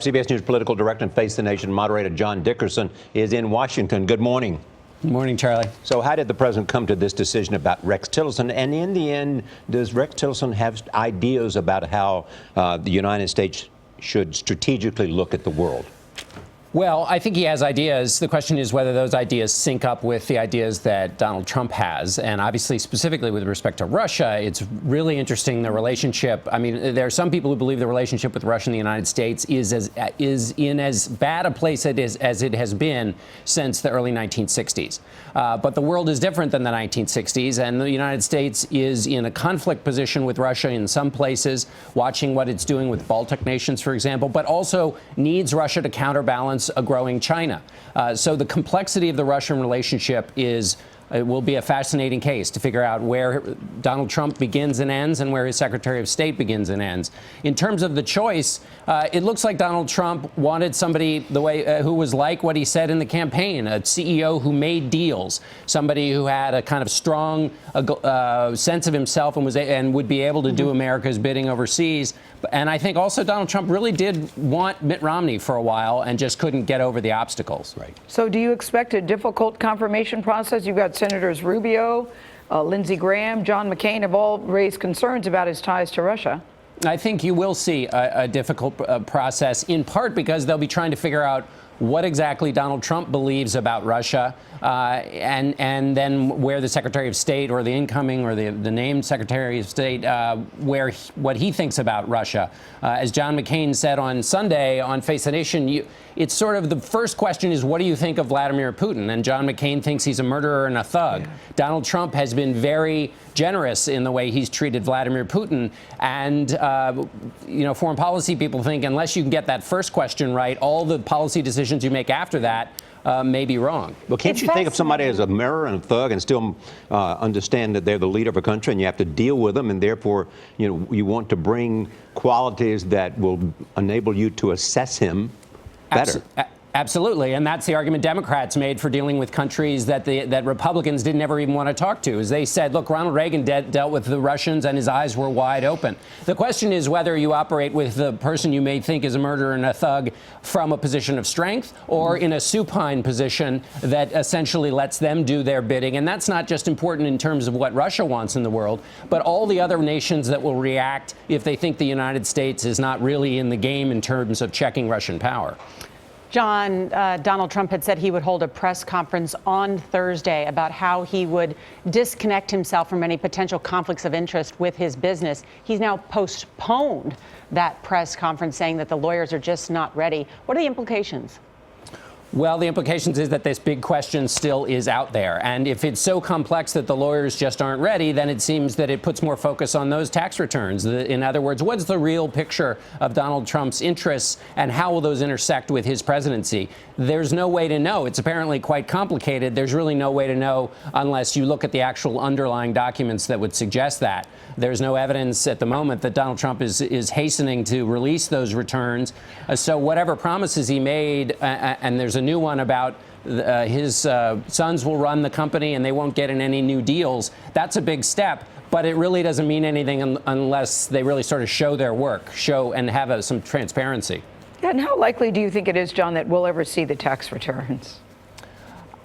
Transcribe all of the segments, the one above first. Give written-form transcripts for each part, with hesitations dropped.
CBS News political director and Face the Nation moderator John Dickerson is in Washington. Good morning. Good morning, Charlie. So how did the president come to this decision about Rex Tillerson? And in the end, does Rex Tillerson have ideas about how the United States should strategically look at the world? Well, I think he has ideas. The question is whether those ideas sync up with the ideas that Donald Trump has. And obviously, specifically with respect to Russia, it's really interesting, the relationship. I mean, there are some people who believe the relationship with Russia and the United States is in as bad a place as it has been since the early 1960s. But the world is different than the 1960s, and the United States is in a conflict position with Russia in some places, watching what it's doing with Baltic nations, for example, but also needs Russia to counterbalance a growing China. So the complexity of the Russian relationship it will be a fascinating case to figure out where Donald Trump begins and ends and where his Secretary of State begins and ends. In terms of the choice, it looks like Donald Trump wanted somebody who was like what he said in the campaign, a CEO who made deals, somebody who had a kind of strong sense of himself and would be able to do America's bidding overseas. And I think also Donald Trump really did want Mitt Romney for a while and just couldn't get over the obstacles. Right. So do you expect a difficult confirmation process? You've got Senators Rubio, Lindsey Graham, John McCain have all raised concerns about his ties to Russia. I think you will see a difficult process, in part because they'll be trying to figure out what exactly Donald Trump believes about Russia, and then where the Secretary of State or the incoming or the named Secretary of State, what he thinks about Russia. As John McCain said on Sunday on Face the Nation, it's sort of the first question is, what do you think of Vladimir Putin? And John McCain thinks he's a murderer and a thug. Yeah. Donald Trump has been very generous in the way he's treated Vladimir Putin. And, foreign policy people think unless you can get that first question right, all the policy decisions you make after that may be wrong. Well, can't you think of somebody as a murderer and a thug and still understand that they're the leader of a country and you have to deal with them, and therefore, you want to bring qualities that will enable you to assess him better? Absolutely, and that's the argument Democrats made for dealing with countries that Republicans didn't ever even want to talk to. Is they said, look, Ronald Reagan dealt with the Russians and his eyes were wide open. The question is whether you operate with the person you may think is a murderer and a thug from a position of strength or in a supine position that essentially lets them do their bidding. And that's not just important in terms of what Russia wants in the world, but all the other nations that will react if they think the United States is not really in the game in terms of checking Russian power. John, Donald Trump had said he would hold a press conference on Thursday about how he would disconnect himself from any potential conflicts of interest with his business. He's now postponed that press conference, saying that the lawyers are just not ready. What are the implications? Well, the implications is that this big question still is out there. And if it's so complex that the lawyers just aren't ready, then it seems that it puts more focus on those tax returns. In other words, what's the real picture of Donald Trump's interests and how will those intersect with his presidency? There's no way to know. It's apparently quite complicated. There's really no way to know unless you look at the actual underlying documents that would suggest that. There's no evidence at the moment that Donald Trump is hastening to release those returns. So whatever promises he made, and there's a new one about his sons will run the company and they won't get in any new deals. That's a big step, but it really doesn't mean anything unless they really sort of show their work, and have some transparency. And how likely do you think it is, John, that we'll ever see the tax returns?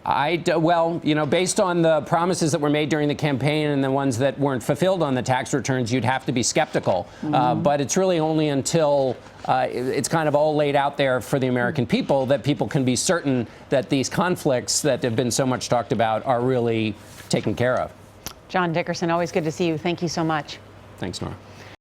Well, based on the promises that were made during the campaign and the ones that weren't fulfilled on the tax returns, you'd have to be skeptical. But it's really only until it's kind of all laid out there for the American people that people can be certain that these conflicts that have been so much talked about are really taken care of. John Dickerson, always good to see you. Thank you so much. Thanks, Nora.